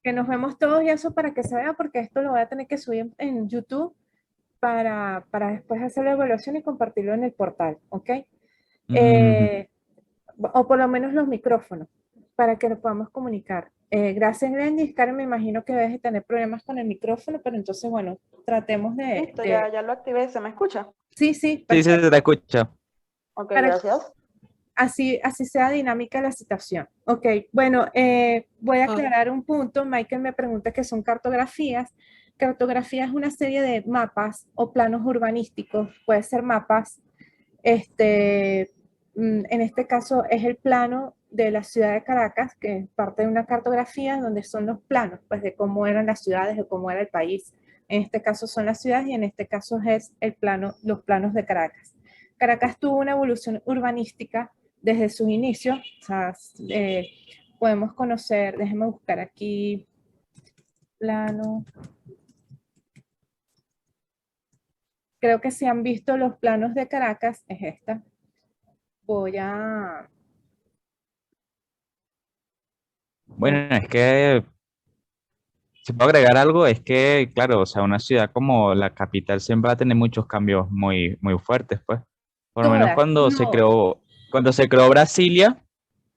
que nos vemos todos y eso para que se vea, porque esto lo voy a tener que subir en YouTube para después hacer la evaluación y compartirlo en el portal, ¿ok? Ujú. Eh, o por lo menos los micrófonos, para que nos podamos comunicar. Gracias, Glendy. Karen, me imagino que debes de tener problemas con el micrófono, pero entonces, bueno, tratemos Listo, ya lo activé, ¿se me escucha? Sí, sí, Sí, sí, se te perfecto. escucha. Ok, Para que gracias. así sea dinámica la situación. Ok, bueno, voy a aclarar un punto. Michael me pregunta qué son cartografías. Cartografía es una serie de mapas o planos urbanísticos, puede ser mapas. Este, en este caso es el plano de la ciudad de Caracas, que es parte de una cartografía donde son los planos, pues de cómo eran las ciudades o cómo era el país. En este caso son las ciudades y en este caso es el plano, los planos de Caracas. Caracas tuvo una evolución urbanística desde sus inicios. O sea, podemos conocer, déjenme buscar aquí, plano. Creo que si han visto los planos de Caracas, es esta. Voy a, Bueno, es que si puedo agregar algo, es que, claro, o sea, una ciudad como la capital siempre va a tener muchos cambios muy, muy fuertes, pues. Por lo menos todas, no, cuando se creó Brasilia,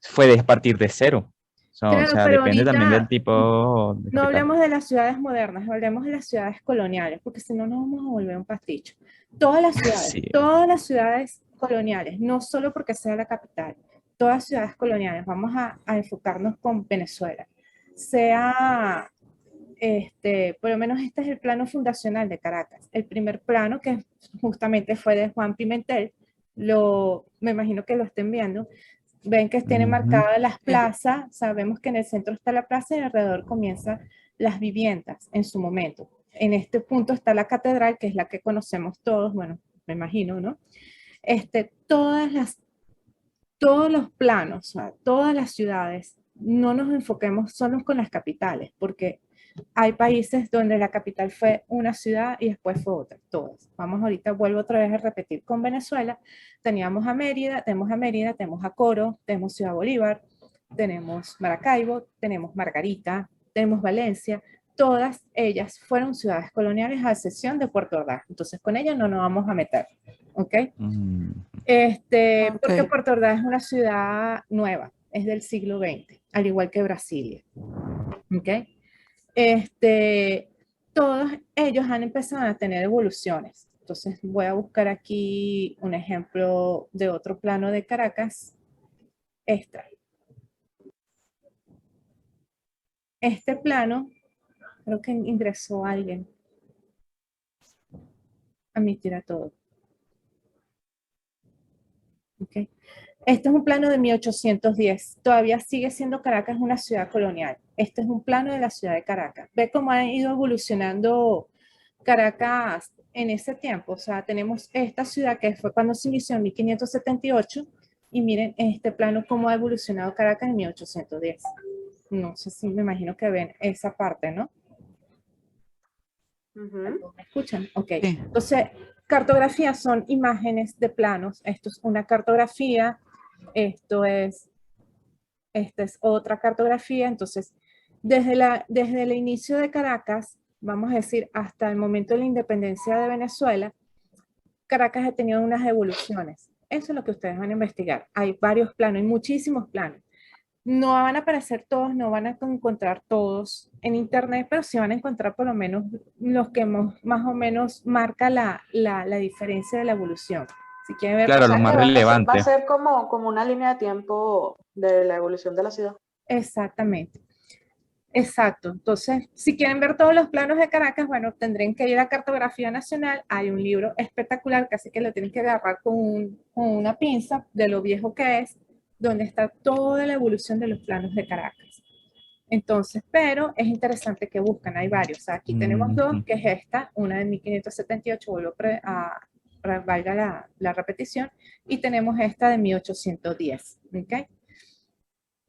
fue de partir de cero. O claro, sea, pero depende también del ahorita tipo de no capital. hablemos de las ciudades modernas, hablemos de las ciudades coloniales, porque si no nos vamos a volver un pasticho. Sí. Todas las ciudades coloniales, no solo porque sea la capital, todas las ciudades coloniales, vamos a enfocarnos con Venezuela. Sea, por lo menos este es el plano fundacional de Caracas. El primer plano, que justamente fue de Juan Pimentel, me imagino que lo estén viendo. Ven que tiene Ujú. marcadas las plazas, sabemos que en el centro está la plaza y alrededor comienzan las viviendas en su momento. En este punto está la catedral, que es la que conocemos todos, bueno, me imagino, ¿no? Todas todos los planos, o sea, todas las ciudades, no nos enfoquemos solo con las capitales, porque hay países donde la capital fue una ciudad y después fue otra, todas. Vamos ahorita, vuelvo otra vez a repetir con Venezuela. A Mérida, tenemos a Coro, tenemos Ciudad Bolívar, tenemos Maracaibo, tenemos Margarita, tenemos Valencia. Todas ellas fueron ciudades coloniales a excepción de Puerto Ordaz. Entonces con ellas no nos vamos a meter, ¿ok? Mm. Ok. Porque Puerto Ordaz es una ciudad nueva, es del siglo XX, al igual que Brasilia, ¿ok? Este, Todos ellos han empezado a tener evoluciones. Entonces voy a buscar aquí un ejemplo de otro plano de Caracas. Extra. Este plano, creo que ingresó alguien. Admitir a todo. ¿Okay? Este es un plano de 1810. Todavía sigue siendo Caracas una ciudad colonial. Este es un plano de la ciudad de Caracas. Ve cómo ha ido evolucionando Caracas en ese tiempo. O sea, tenemos esta ciudad que fue cuando se inició en 1578 y miren en este plano cómo ha evolucionado Caracas en 1810. No sé si me imagino que ven esa parte, ¿no? Ujú. ¿Me escuchan? Ok. Sí. Entonces, cartografía son imágenes de planos. Esto es una cartografía, esto es, esta es otra cartografía. Entonces, desde el inicio de Caracas, vamos a decir, hasta el momento de la independencia de Venezuela, Caracas ha tenido unas evoluciones. Eso es lo que ustedes van a investigar. Hay varios planos, hay muchísimos planos. No van a aparecer todos, no van a encontrar todos en internet, pero sí van a encontrar por lo menos los que más o menos marca la diferencia de la evolución. Si quieren ver, O Claro, lo sea más que va a relevante. ser como una línea de tiempo de la evolución de la ciudad. exactamente, exacto. Entonces, si quieren ver todos los planos de Caracas, bueno, tendrían que ir a Cartografía Nacional. Hay un libro espectacular, casi que lo tienen que agarrar con una pinza de lo viejo que es, donde está toda la evolución de los planos de Caracas. Entonces, pero es interesante que buscan, hay varios. O sea, aquí tenemos dos, Ujú. que es esta, una de 1578, valga la repetición, y tenemos esta de 1810. ¿Ok?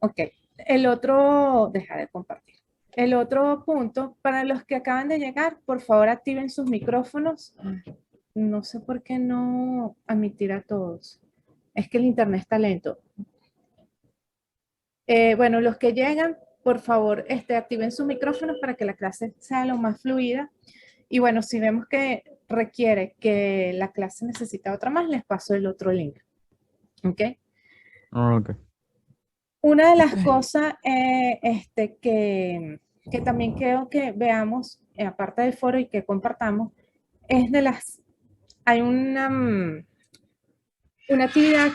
Ok. El otro, deja de compartir. El otro punto, para los que acaban de llegar, por favor activen sus micrófonos. No sé por qué no admitir a todos. Es que el internet está lento. Bueno, los que llegan, por favor, activen sus micrófonos para que la clase sea lo más fluida. Y bueno, si vemos que requiere que la clase necesita otra más, les paso el otro link. ¿Ok? Ok. Una de las cosas que también quiero que veamos, aparte del foro y que compartamos, es hay una actividad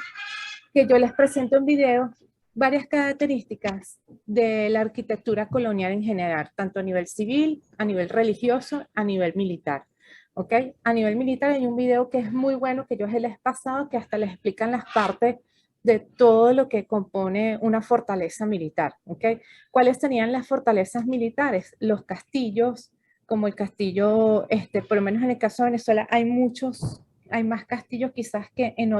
que yo les presento en video, varias características de la arquitectura colonial en general, tanto a nivel civil, a nivel religioso, a nivel militar. ¿Ok? A nivel militar hay un video que es muy bueno que yo les he pasado, que hasta les explican las partes de todo lo que compone una fortaleza militar. ¿Ok? ¿Cuáles serían las fortalezas militares? Los castillos, como el castillo, por lo menos en el caso de Venezuela, hay más castillos quizás que en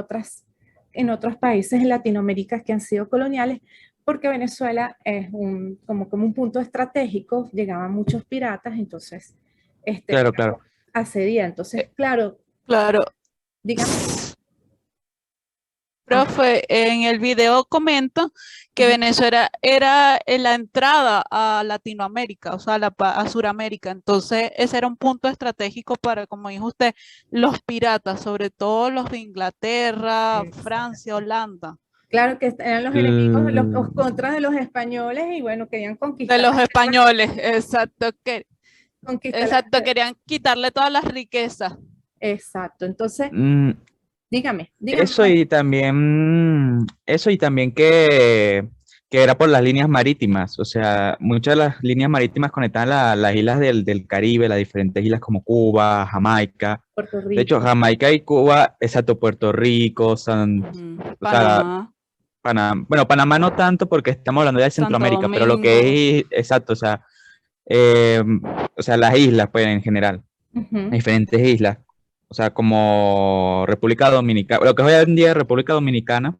otros países en Latinoamérica que han sido coloniales, porque Venezuela es como un punto estratégico, llegaban muchos piratas, entonces Claro, claro. accedía. Entonces, claro, Claro. digamos. Profe, en el video comento que Venezuela era la entrada a Latinoamérica, o sea, a Sudamérica. Entonces, ese era un punto estratégico para, como dijo usted, los piratas, sobre todo los de Inglaterra, Francia, Holanda. Claro que eran los enemigos, los contras de los españoles y bueno, querían conquistar. De los españoles, exacto. Conquistar querían quitarle todas las riquezas. Exacto, entonces, dígame. Eso y también que era por las líneas marítimas, o sea, muchas de las líneas marítimas conectaban las islas del Caribe, las diferentes islas como Cuba, Jamaica. Puerto Rico. De hecho, Jamaica y Cuba, exacto, Puerto Rico, Panamá. Bueno, Panamá no tanto porque estamos hablando ya de Centroamérica, pero lo que es, exacto, o sea, las islas, pues, en general, diferentes islas. O sea, como República Dominicana, lo que es hoy en día República Dominicana,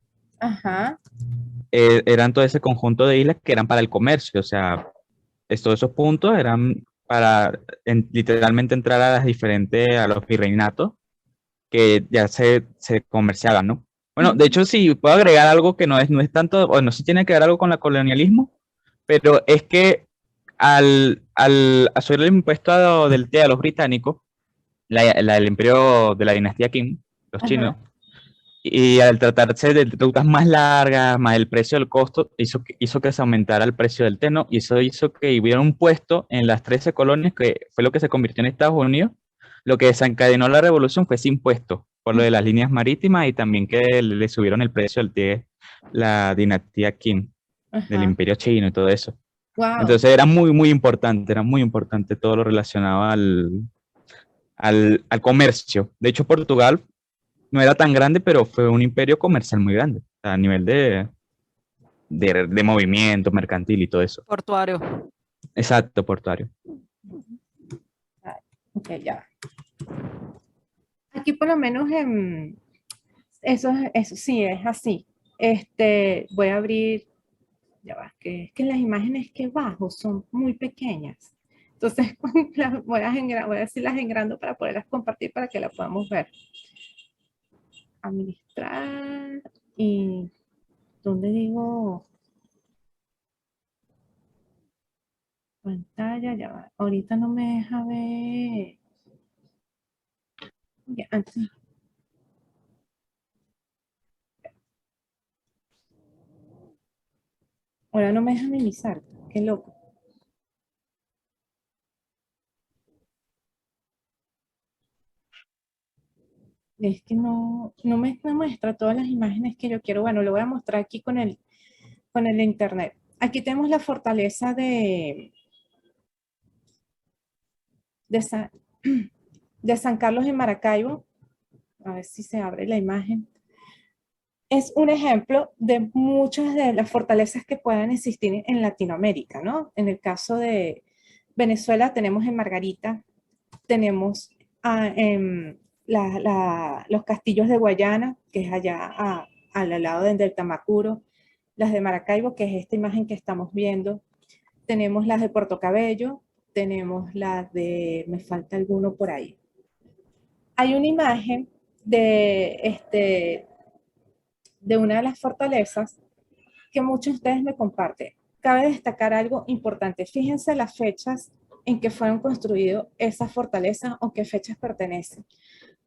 eran todo ese conjunto de islas que eran para el comercio. O sea, todos esos puntos eran para literalmente entrar a los virreinatos que ya se comerciaban, ¿no? Bueno, de hecho, sí, puedo agregar algo que no es tanto, o no sí tiene que ver algo con el colonialismo, pero es que al subir el impuesto del té a los británicos, el imperio de la dinastía Qing, los chinos, y al tratarse de rutas más largas, más el precio del costo, hizo que se aumentara el precio del té, ¿no? Y eso hizo que hubiera un puesto en las 13 colonias, que fue lo que se convirtió en Estados Unidos. Lo que desencadenó la revolución fue ese impuesto, por lo de las líneas marítimas y también que le subieron el precio del té, la dinastía Qing, del imperio chino y todo eso. Wow. Entonces era muy importante todo lo relacionado al comercio. De hecho, Portugal no era tan grande, pero fue un imperio comercial muy grande, a nivel de movimiento mercantil y todo eso. Portuario. Exacto, portuario. Ok, ya. Aquí por lo menos eso sí es así. Voy a abrir, ya va, que es que las imágenes que bajo son muy pequeñas. Entonces voy a decirlas en grande para poderlas compartir para que las podamos ver. Administrar y ¿dónde digo? Pantalla, ya va. Ahorita no me deja ver. Ya, antes. Ahora no me deja minimizar. Qué loco. Es que no me muestra todas las imágenes que yo quiero. Bueno, lo voy a mostrar aquí con el internet. Aquí tenemos la fortaleza de San Carlos en Maracaibo. A ver si se abre la imagen. Es un ejemplo de muchas de las fortalezas que puedan existir en Latinoamérica, ¿no? En el caso de Venezuela tenemos en Margarita, tenemos los castillos de Guayana, que es allá al lado del Tamacuro, las de Maracaibo, que es esta imagen que estamos viendo, tenemos las de Puerto Cabello, tenemos las de, me falta alguno por ahí. Hay una imagen de una de las fortalezas que muchos de ustedes me comparten. cabe destacar algo importante. Fíjense las fechas en que fueron construidas esas fortalezas o qué fechas pertenecen.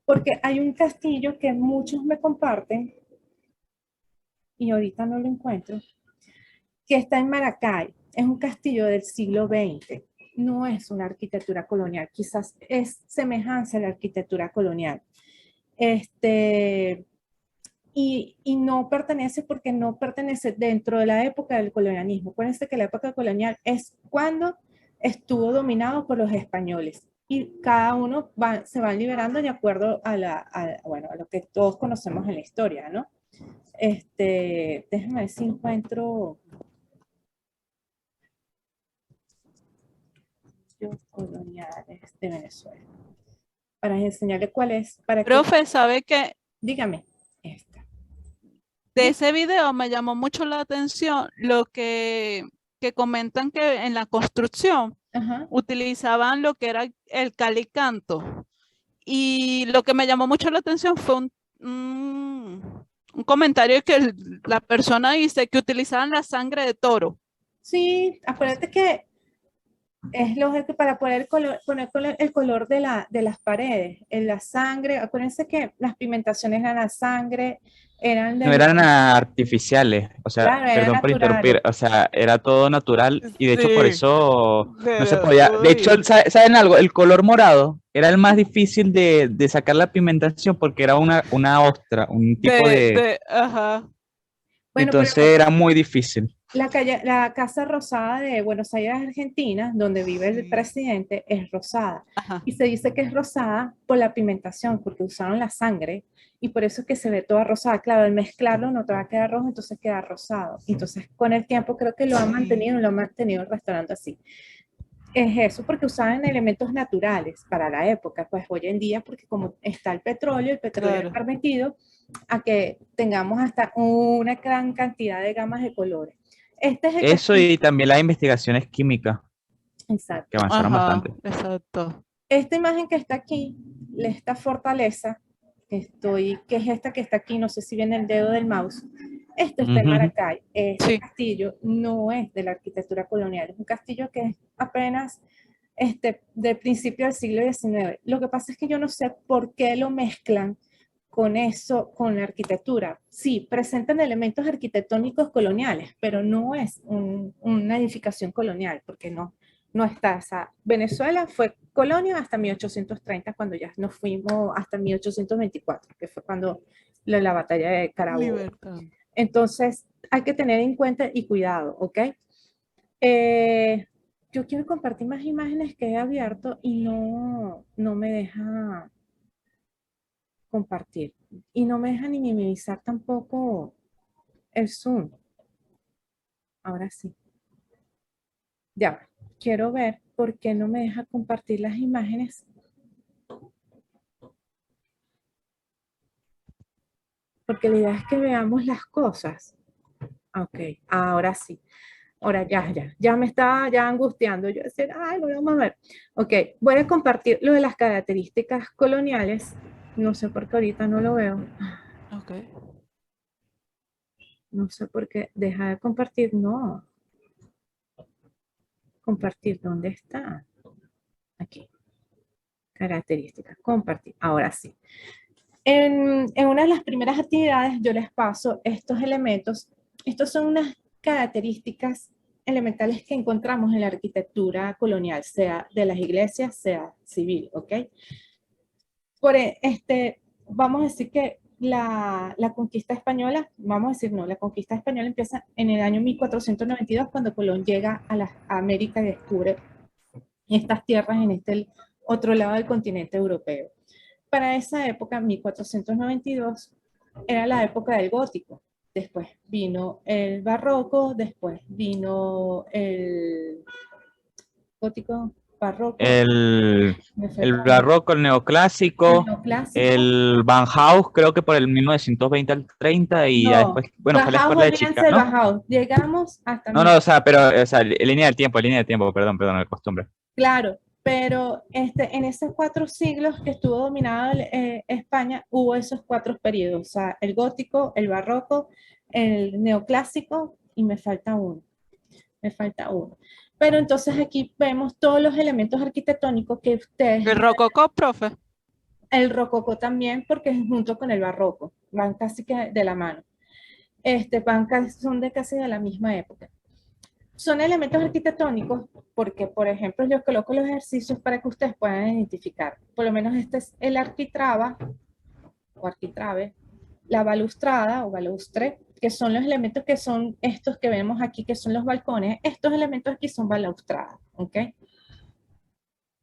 Porque hay un castillo que muchos me comparten, y ahorita no lo encuentro, que está en Maracay. Es un castillo del siglo XX. No es una arquitectura colonial, quizás es semejanza a la arquitectura colonial. Y no pertenece porque no pertenece dentro de la época del colonialismo. Acuérdense que la época colonial es cuando estuvo dominado por los españoles y cada uno se van liberando de acuerdo bueno, a lo que todos conocemos en la historia, ¿no? Déjenme ver si encuentro coloniales de Venezuela para enseñarle cuál es. Profe, ¿sabe qué? Dígame. Esta. De ese video me llamó mucho la atención lo que comentan que en la construcción Ajá. utilizaban lo que era el calicanto. Y lo que me llamó mucho la atención fue un comentario que la persona dice que utilizaban la sangre de toro. Sí, acuérdate que es lógico para poner el color de las paredes, en la sangre. Acuérdense que las pigmentaciones eran la sangre, eran No eran artificiales, o sea, claro, eran perdón por naturales. interrumpir, o sea, era todo natural y de hecho por Sí, eso no se pero podía. De hecho, uy, ¿saben algo? El color morado era el más difícil de sacar la pigmentación porque era una ostra, un tipo de. ajá. Bueno, Entonces era muy difícil. la Casa Rosada de Buenos Aires, Argentina, donde vive el Sí. presidente, es rosada. Ajá. Y se dice que es rosada por la pigmentación, porque usaron la sangre y por eso es que se ve toda rosada. Claro, al mezclarlo no te va a quedar rojo, entonces queda rosado. Entonces, con el tiempo creo que lo han mantenido el restaurante así. Es eso, porque usaban elementos naturales para la época, pues hoy en día, porque como está el petróleo Claro. es permitido a que tengamos hasta una gran cantidad de gamas de colores. Este es el Eso castillo. y también las investigaciones químicas Exacto. que avanzaron Ajá, bastante. exacto. Esta imagen que está aquí, esta fortaleza, que es esta que está aquí, no sé si viene el dedo del mouse, esto está en Ujú. Maracay. Este Sí. castillo no es de la arquitectura colonial, es un castillo que es apenas del principio del siglo XIX. Lo que pasa es que yo no sé por qué lo mezclan con eso, con la arquitectura. Sí, presentan elementos arquitectónicos coloniales, pero no es una edificación colonial, porque no está. O sea, Venezuela fue colonia hasta 1830, cuando ya nos fuimos hasta 1824, que fue cuando la batalla de Carabobo. Libertad. Entonces, hay que tener en cuenta y cuidado, ¿ok? Yo quiero compartir más imágenes que he abierto y no me deja compartir. Y no me deja ni minimizar tampoco el zoom. Ahora sí. Ya, quiero ver por qué no me deja compartir las imágenes. Porque la idea es que veamos las cosas. Ok, ahora sí. Ahora ya me estaba ya angustiando. Yo decía, ay, lo vamos a ver. Ok, voy a compartir lo de las características coloniales. No sé por qué ahorita no lo veo. Ok. No sé por qué. Deja de compartir. No. Compartir, ¿dónde está? Aquí. Características. Compartir. Ahora sí. En una de las primeras actividades yo les paso estos elementos. Estos son unas características elementales que encontramos en la arquitectura colonial, sea de las iglesias, sea civil, ¿ok? Vamos a decir que la conquista española, vamos a decir no, la conquista española empieza en el año 1492 cuando Colón llega a América y descubre estas tierras en este otro lado del continente europeo. Para esa época, 1492, era la época del gótico. Después vino el barroco, después vino el gótico, barroco, El el barroco, el neoclásico, neoclásico. el Bauhaus, creo que por el 1920 al 30 y ya No, después, bueno, fue la Bauhaus, escuela de olvídense del Chicago, ¿no? Bauhaus. Llegamos hasta No, o sea, pero, o sea, línea del tiempo, perdón, de costumbre. claro, pero en esos 4 siglos que estuvo dominada España, hubo esos 4 periodos, o sea, el gótico, el barroco, el neoclásico y me falta uno. me falta uno. Pero entonces aquí vemos todos los elementos arquitectónicos que ustedes... El rococó, profe. El rococó también, porque es junto con el barroco, van casi que de la mano. Son de casi de la misma época. Son elementos arquitectónicos porque, por ejemplo, yo coloco los ejercicios para que ustedes puedan identificar. Por lo menos este es el arquitrava o arquitrave, la balustrada o balustre, que son los elementos que son estos que vemos aquí, que son los balcones. Estos elementos aquí son balaustradas, ¿ok?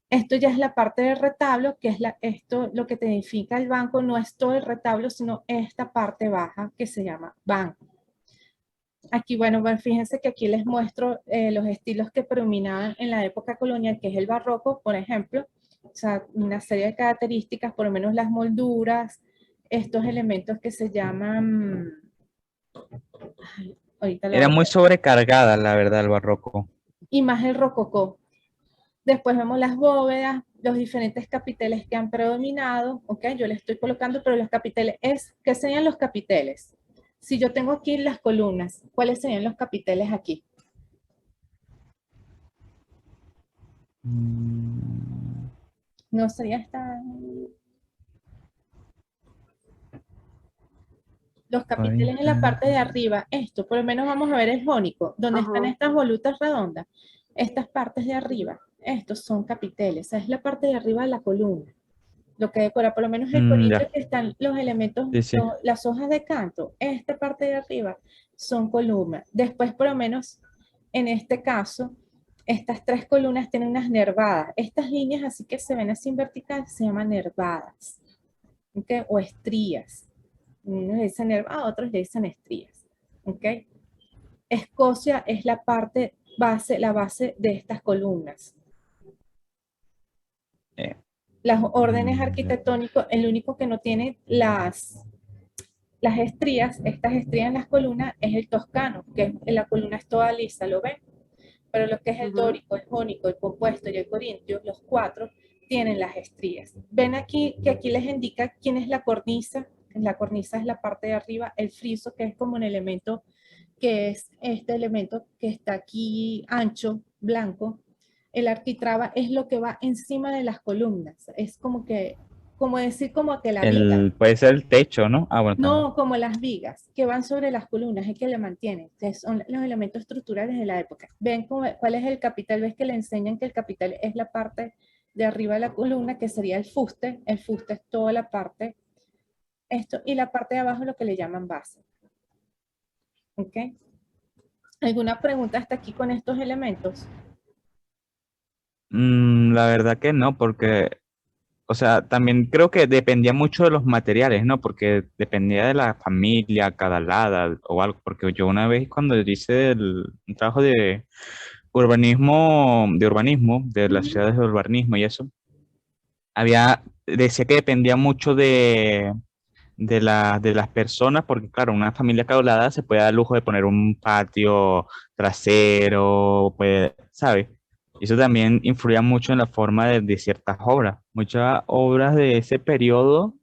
Esto ya es la parte del retablo, que es esto lo que te identifica el banco, no es todo el retablo, sino esta parte baja que se llama banco. Aquí, bueno, fíjense que aquí les muestro los estilos que predominaban en la época colonial, que es el barroco, por ejemplo. O sea, una serie de características, por lo menos las molduras, estos elementos que se llaman... Ay, ahorita Era muy sobrecargada, la verdad, el barroco. Y más el rococó. Después vemos las bóvedas, los diferentes capiteles que han predominado, ¿ok? Yo le estoy colocando, pero los capiteles ¿qué serían los capiteles? Si yo tengo aquí las columnas, ¿cuáles serían los capiteles aquí? No sería esta... Los capiteles en la parte de arriba, esto, por lo menos vamos a ver el jónico, donde están estas volutas redondas, estas partes de arriba, estos son capiteles, esa es la parte de arriba de la columna. Lo que decora, por lo menos el corintio, que están los elementos, Sí, sí. las hojas de canto, esta parte de arriba son columnas. Después, por lo menos, en este caso, estas tres columnas tienen unas nervadas. Estas líneas así que se ven así en vertical se llaman nervadas, ¿okay? O estrías. Unos le dicen nervadas, otros le dicen estrías, ¿ok? Escocia es la parte base, la base de estas columnas. Las órdenes arquitectónicos, el único que no tiene las estrías, estas estrías en las columnas, es el toscano, que la columna es toda lisa, ¿lo ven? Pero lo que es el dórico, el jónico, el compuesto y el corintio, los cuatro, tienen las estrías. Ven aquí que aquí les indica quién es la cornisa. La cornisa es la parte de arriba, el friso, que es como un elemento, que es este elemento que está aquí ancho, blanco. El arquitrava es lo que va encima de las columnas. Es como que, como decir como que la viga. Puede ser el techo, ¿no? Ah, bueno, también. No, como las vigas que van sobre las columnas, es que le mantienen. Son los elementos estructurales de la época. Ven cuál es el capital, ves que le enseñan que el capital es la parte de arriba de la columna, que sería el fuste. El fuste es toda la parte, esto, y la parte de abajo lo que le llaman base. ¿Ok? ¿Alguna pregunta hasta aquí con estos elementos? La verdad que no, porque, o sea, también creo que dependía mucho de los materiales, ¿no? Porque dependía de la familia, cada lado o algo. Porque yo una vez cuando hice un trabajo de urbanismo, de las ciudades de urbanismo y eso, decía que dependía mucho de las personas, porque claro, una familia acaudalada se puede dar el lujo de poner un patio trasero, pues, ¿sabes? Y eso también influía mucho en la forma de ciertas obras. Muchas obras de ese periodo,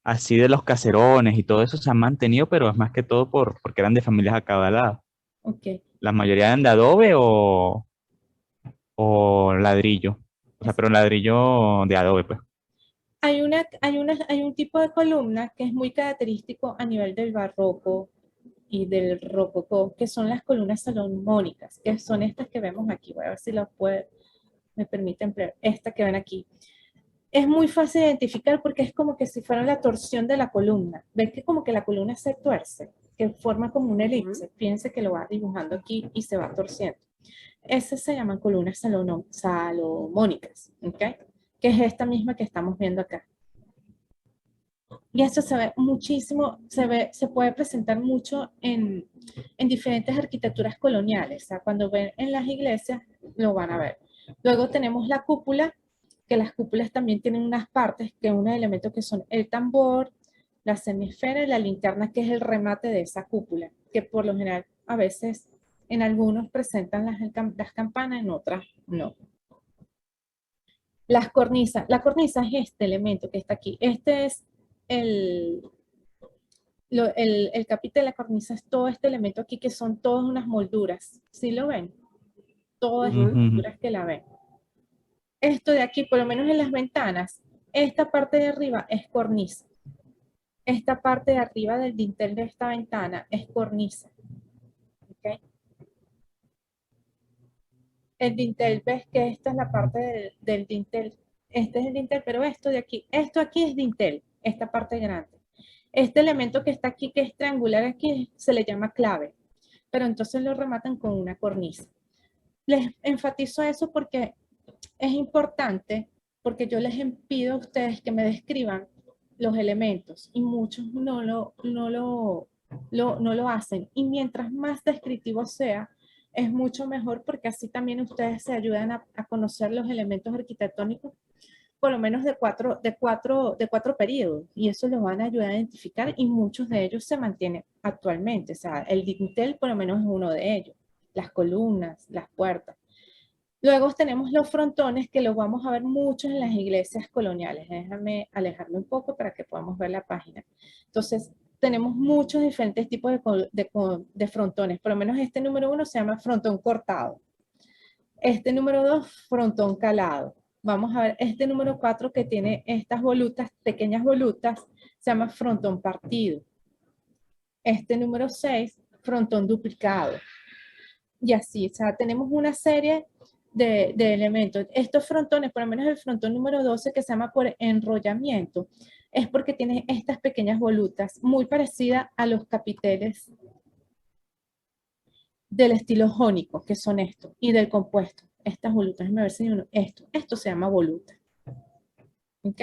así de los caserones y todo eso se han mantenido, pero es más que todo porque eran de familias acaudaladas. Ok. La mayoría eran de adobe o ladrillo. O sea, pero ladrillo de adobe, pues. Hay un tipo de columna que es muy característico a nivel del barroco y del rococó, que son las columnas salomónicas, que son estas que vemos aquí. Voy a ver si me permiten ver esta que ven aquí. Es muy fácil de identificar porque es como que si fuera la torsión de la columna. ¿Ven que como que la columna se tuerce? Que forma como una elipse. Fíjense que lo va dibujando aquí y se va torciendo. Esas se llaman columnas salomónicas, ¿ok? Que es esta misma que estamos viendo acá. Y esto se ve muchísimo, se puede presentar mucho en diferentes arquitecturas coloniales. O sea, cuando ven en las iglesias, lo van a ver. Luego tenemos la cúpula, que las cúpulas también tienen unas partes, que unos elementos que son el tambor, la semisfera y la linterna, que es el remate de esa cúpula, que por lo general a veces en algunos presentan las campanas, en otras no. Las cornisas. La cornisa es este elemento que está aquí. Este es el capitel de la cornisa, es todo este elemento aquí que son todas unas molduras. ¿Sí lo ven? todas Ujú. las estructuras que la ven. Esto de aquí, por lo menos en las ventanas, esta parte de arriba es cornisa. Esta parte de arriba del dintel de esta ventana es cornisa. ¿Ok? El dintel, ves que esta es la parte del dintel. Este es el dintel, pero esto de aquí, esto aquí es dintel, esta parte grande. Este elemento que está aquí, que es triangular aquí, se le llama clave, pero entonces lo rematan con una cornisa. Les enfatizo eso porque es importante, porque yo les pido a ustedes que me describan los elementos y muchos no lo hacen. Y mientras más descriptivo sea, es mucho mejor porque así también ustedes se ayudan a conocer los elementos arquitectónicos por lo menos de cuatro periodos, y eso los van a ayudar a identificar y muchos de ellos se mantienen actualmente. O sea, el dintel por lo menos es uno de ellos, las columnas, las puertas. Luego tenemos los frontones que los vamos a ver mucho en las iglesias coloniales. Déjame alejarme un poco para que podamos ver la página. Entonces, tenemos muchos diferentes tipos de frontones. Por lo menos este número 1 se llama frontón cortado. Este número 2, frontón calado. Vamos a ver este número 4 que tiene estas volutas, pequeñas volutas, se llama frontón partido. Este número 6, frontón duplicado. Y así, o sea, tenemos una serie de elementos. Estos frontones, por lo menos el frontón número 12, que se llama por enrollamiento, es porque tiene estas pequeñas volutas, muy parecidas a los capiteles del estilo jónico, que son estos, y del compuesto. Estas volutas, déjame ver si uno, esto se llama voluta. ¿Ok?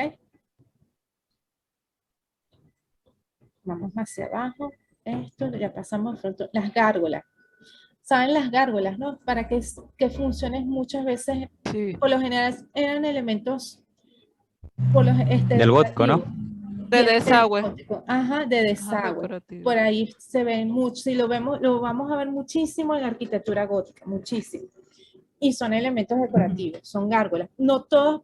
Vamos hacia abajo. Esto, ya pasamos al frontón. Las gárgolas. ¿Saben las gárgolas, no? Para que funcionen muchas veces, Sí. por lo general eran elementos Del gótico, decorativos. ¿no? De desagüe. Gótico. Ajá, de Ajá, desagüe. decorativo. Por ahí se ven mucho, si lo vemos, lo vamos a ver muchísimo en la arquitectura gótica, muchísimo. Y son elementos decorativos, son gárgolas. No todos,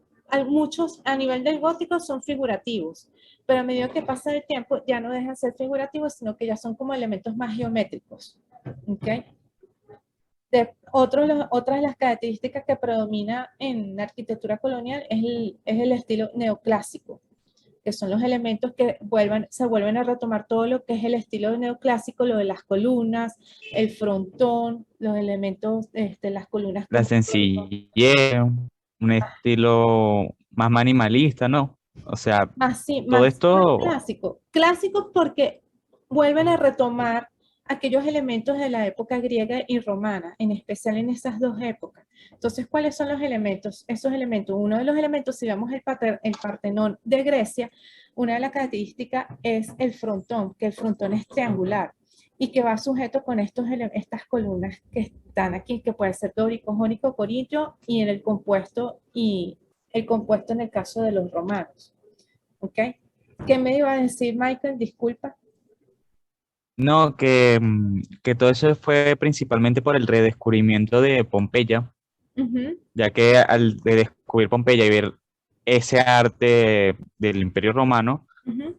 muchos a nivel del gótico son figurativos, pero a medida que pasa el tiempo ya no dejan de ser figurativos, sino que ya son como elementos más geométricos. ¿Ok? Otras de las características que predomina en la arquitectura colonial es el estilo neoclásico, que son los elementos que se vuelven a retomar todo lo que es el estilo neoclásico, lo de las columnas, el frontón, los elementos, las columnas La como sencillez, un estilo más minimalista, ¿no? O sea, todo más esto, clásico. Clásicos porque vuelven a retomar aquellos elementos de la época griega y romana, en especial en esas dos épocas. Entonces, ¿cuáles son los elementos? Esos elementos, uno de los elementos, si vemos el Partenón de Grecia, una de las características es el frontón, que el frontón es triangular y que va sujeto con estas columnas que están aquí, que puede ser dórico, jónico, corinto, y en el compuesto en el caso de los romanos. ¿Ok? ¿Qué me iba a decir, Michael? Disculpa. no, que todo eso fue principalmente por el redescubrimiento de Pompeya, Ujú, ya que al descubrir Pompeya y ver ese arte del Imperio Romano, ujú.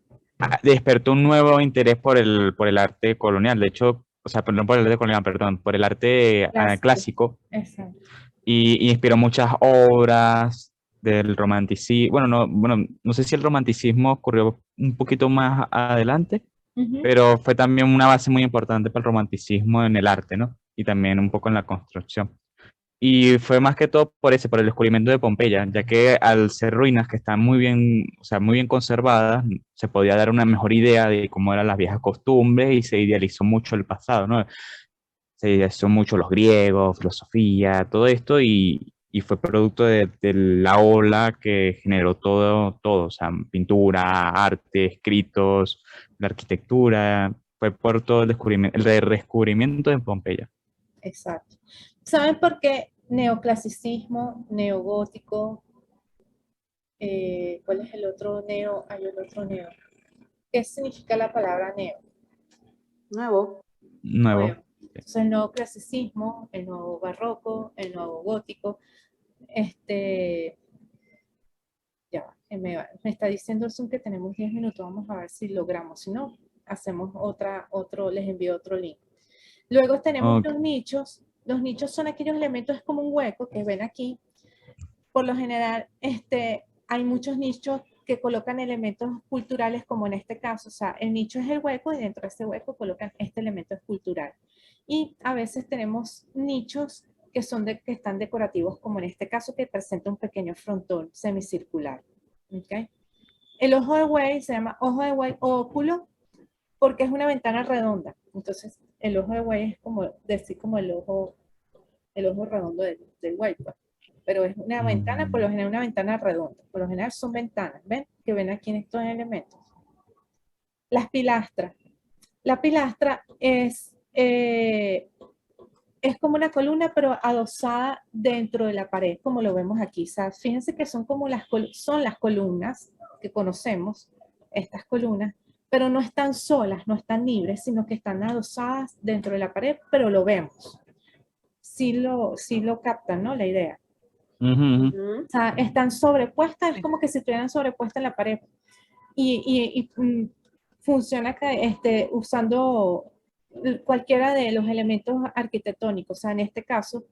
despertó un nuevo interés por el arte colonial. De hecho, o sea, perdón por el arte colonial, perdón, por el arte Clásico. clásico, Exacto. y inspiró muchas obras del romanticismo. Bueno, no sé si el romanticismo ocurrió un poquito más adelante, Ujú. pero fue también una base muy importante para el romanticismo en el arte, ¿no? Y también un poco en la construcción. Y fue más que todo por el descubrimiento de Pompeya, ya que al ser ruinas que están muy bien, o sea, muy bien conservadas, se podía dar una mejor idea de cómo eran las viejas costumbres y se idealizó mucho el pasado, ¿no? Se idealizó mucho los griegos, filosofía, todo esto, y fue producto de la ola que generó todo, o sea, pintura, arte, escritos, la arquitectura, fue por todo el redescubrimiento de Pompeya. Exacto. ¿Saben por qué neoclasicismo, neogótico? ¿Cuál es el otro neo? Hay el otro neo. ¿Qué significa la palabra neo? Nuevo. Nuevo. Nuevo. Entonces, el nuevo clasicismo, el nuevo barroco, el nuevo gótico, ya va, me está diciendo Zoom que tenemos 10 minutos, vamos a ver si logramos, si no, hacemos les envío otro link. Luego tenemos Ok. los nichos Los nichos son aquellos elementos, es como un hueco que ven aquí. Por lo general, hay muchos nichos que colocan elementos culturales, como en este caso. O sea, el nicho es el hueco y dentro de ese hueco colocan este elemento escultural. Y a veces tenemos nichos que están decorativos, como en este caso, que presenta un pequeño frontón semicircular. ¿Okay? El ojo de buey se llama ojo de buey o óculo porque es una ventana redonda. Entonces, el ojo de buey es como decir como el ojo redondo del buey, pues. Pero es una ventana, por lo general una ventana redonda. Por lo general son ventanas, ¿ven? Que ven aquí en estos elementos. Las pilastras. La pilastra es como una columna, pero adosada dentro de la pared, como lo vemos aquí. O sea, fíjense que son como las columnas que conocemos, estas columnas, pero no están solas, no están libres, sino que están adosadas dentro de la pared, pero lo vemos. Sí lo captan, ¿no? La idea. O sea, están sobrepuestas, es como que si estuvieran sobrepuestas en la pared. Y funciona usando cualquiera de los elementos arquitectónicos. O sea, en este caso,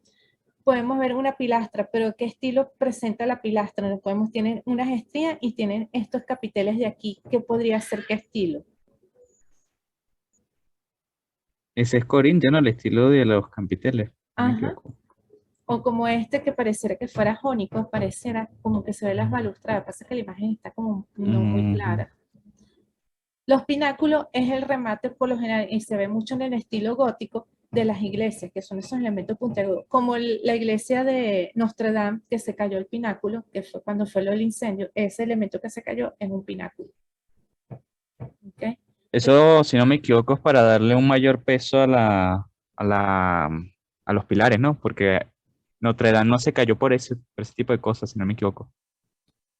podemos ver una pilastra, pero ¿qué estilo presenta la pilastra? Tienen unas estrías y tienen estos capiteles de aquí. ¿Qué podría ser qué estilo? Ese es corintiano, el estilo de los capiteles. No me Ajá. equivoco. O como este que pareciera que fuera jónico, pareciera como que se ve las balustradas. Pasa que la imagen está como no muy clara. Los pináculos es el remate por lo general y se ve mucho en el estilo gótico de las iglesias, que son esos elementos puntiagudos, como la iglesia de Notre Dame, que se cayó el pináculo, que fue cuando fue lo del incendio, ese elemento que se cayó es un pináculo. ¿Okay? Eso, si no me equivoco, es para darle un mayor peso a los pilares, ¿no? Porque Notre Dame no se cayó por ese tipo de cosas, si no me equivoco.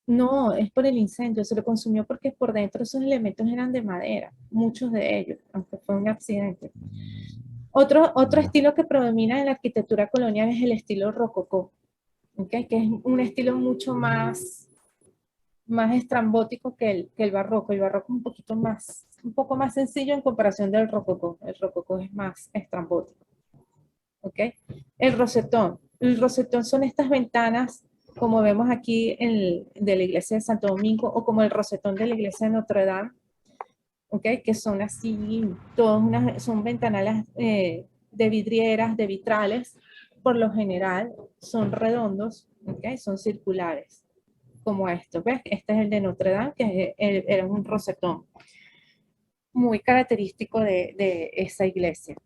No, es por el incendio, se lo consumió porque por dentro esos elementos eran de madera, muchos de ellos, aunque fue un accidente. Otro estilo que predomina en la arquitectura colonial es el estilo rococó, ¿okay? Que es un estilo mucho más estrambótico que el barroco. El barroco es un poco más sencillo en comparación del rococó. El rococó es más estrambótico. ¿Okay? El rosetón. El rosetón son estas ventanas, como vemos aquí de la iglesia de Santo Domingo, o como el rosetón de la iglesia de Notre Dame, ¿okay? Que son así, son ventanales de vidrieras, de vitrales, por lo general son redondos, ¿okay? Son circulares, como estos, ¿ves? Este es el de Notre Dame, que era un rosetón, muy característico de esa iglesia.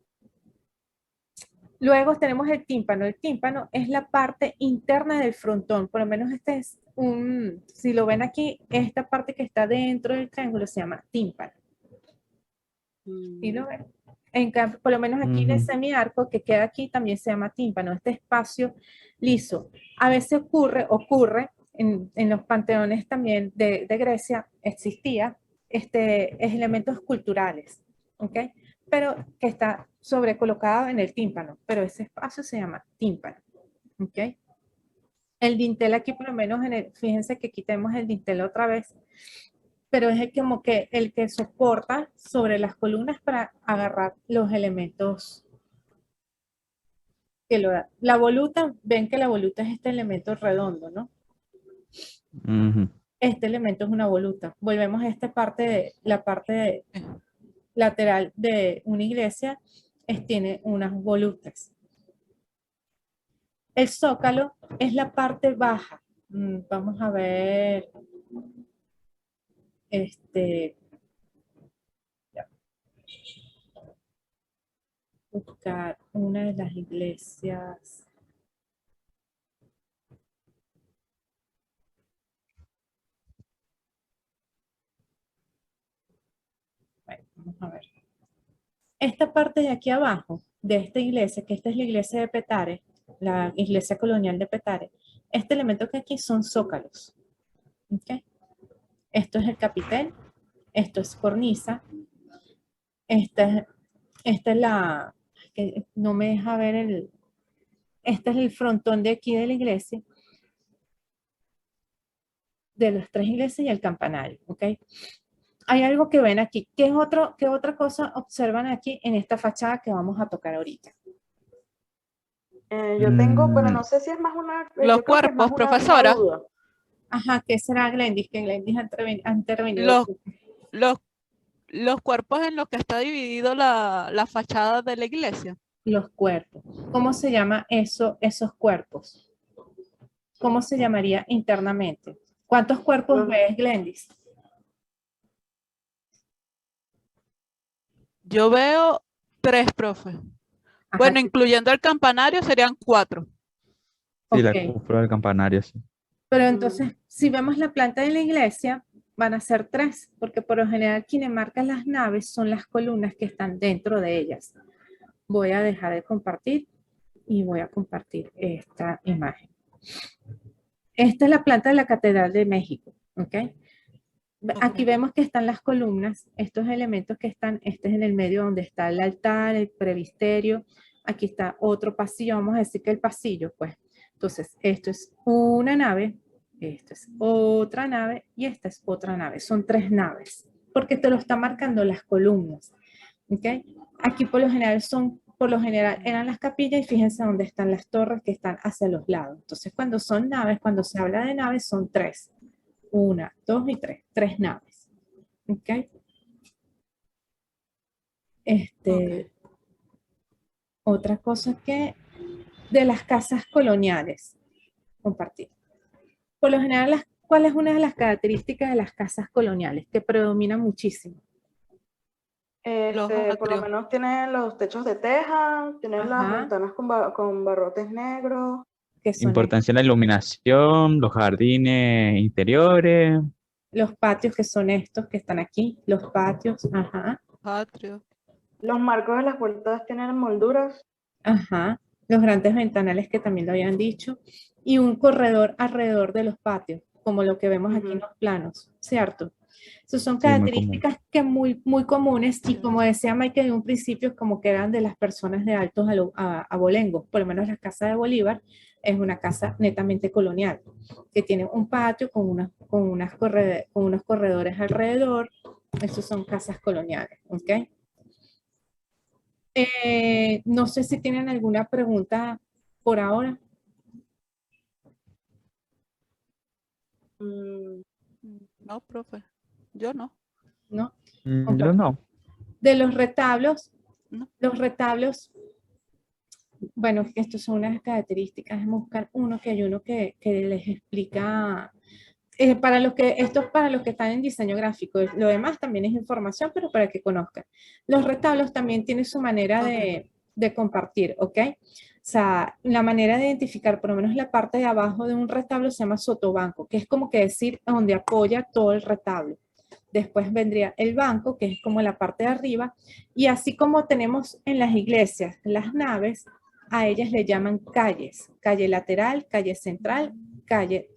Luego tenemos el tímpano. El tímpano es la parte interna del frontón. Por lo menos este es si lo ven aquí, esta parte que está dentro del triángulo se llama tímpano. ¿Sí lo ven? Por lo menos aquí en el semiarco que queda aquí también se llama tímpano. Este espacio liso. A veces ocurre en los panteones también de Grecia, existía elementos culturales. ¿Ok? Pero que está sobrecolocado en el tímpano, pero ese espacio se llama tímpano, ¿ok? El dintel aquí por lo menos, fíjense que quitemos el dintel otra vez, pero es el que soporta sobre las columnas para agarrar los elementos que lo da. La voluta, ven que la voluta es este elemento redondo, ¿no? Este elemento es una voluta. Volvemos a la parte lateral de una iglesia, tiene unas volutas. El zócalo es la parte baja. Vamos a ver. Buscar una de las iglesias. Bueno, vamos a ver. Esta parte de aquí abajo, de esta iglesia, que esta es la iglesia de Petare, la iglesia colonial de Petare, este elemento que aquí son zócalos. ¿Okay? Esto es el capitel, esto es cornisa, esta es la, que no me deja ver este es el frontón de aquí de la iglesia, de las tres iglesias y el campanario, ¿ok? Hay algo que ven aquí. ¿Qué otra cosa observan aquí en esta fachada que vamos a tocar ahorita? Yo tengo, pero Mm, no sé si es más una, Los yo creo que es más cuerpos, una profesora, duda. Ajá, ¿qué será Glendis? Que Glendis ha intervenido. los, los, los cuerpos en los que está dividido la fachada de la iglesia. Los cuerpos. ¿Cómo se llama eso, esos cuerpos? ¿Cómo se llamaría internamente? ¿Cuántos cuerpos Los, ves, Glendis? Yo veo 3, profe. Ajá, Bueno, incluyendo el campanario serían 4. sí, ok. la cúpula del campanario, sí. Pero mm, entonces, si vemos la planta de la iglesia, van a ser 3, porque por lo general quienes marcan las naves son las columnas que están dentro de ellas. Voy a dejar de compartir y voy a compartir esta imagen. Esta es la planta de la Catedral de México, ¿ok? Aquí vemos que están las columnas, estos elementos que están, este es en el medio donde está el altar, el presbiterio, aquí está otro pasillo, vamos a decir que el pasillo, pues. Entonces, esto es una nave, esto es otra nave y esta es otra nave. Son 3 naves, porque te lo están marcando las columnas, ¿ok? Aquí por lo general eran las capillas y fíjense dónde están las torres que están hacia los lados. Entonces, cuando son naves, cuando se habla de naves, son 3. 1, 2 y 3. 3 naves. ¿Ok? Ok. Otra cosa que de las casas coloniales, compartir. Por lo general, ¿cuál es una de las características de las casas coloniales que predomina muchísimo? Los por lo atrios. menos tienen los techos de teja, tienen las Ajá, ventanas con barrotes negros. que son Importancia en la iluminación, los jardines interiores, los patios, que son estos que están aquí, los patios, ajá, Atrios. Los marcos de las puertas tienen molduras. ajá, los grandes ventanales que también lo habían dicho, y un corredor alrededor de los patios, como lo que vemos aquí en Ujú. los planos, ¿cierto? Esas son sí, muy común. características que muy comunes y como decía Michael en un principio, como que eran de las personas de altos abolengo, por lo menos la casa de Bolívar es una casa netamente colonial, que tiene un patio con unos corredores alrededor, esas son casas coloniales, ¿ok? No sé si tienen alguna pregunta por ahora, Mm, No, profe. Yo no. ¿no? Yo Compartir. no. De No. los retablos, bueno, estos son unas características, déjame buscar uno que hay uno que les explica, esto es para los que están en diseño gráfico, lo demás también es información, pero para que conozcan. Los retablos también tienen su manera Ok. de compartir, ¿ok? O sea, la manera de identificar, por lo menos la parte de abajo de un retablo se llama sotobanco, que es como que decir donde apoya todo el retablo. Después vendría el banco, que es como la parte de arriba, y así como tenemos en las iglesias, las naves, a ellas le llaman calles, calle lateral, calle central, calle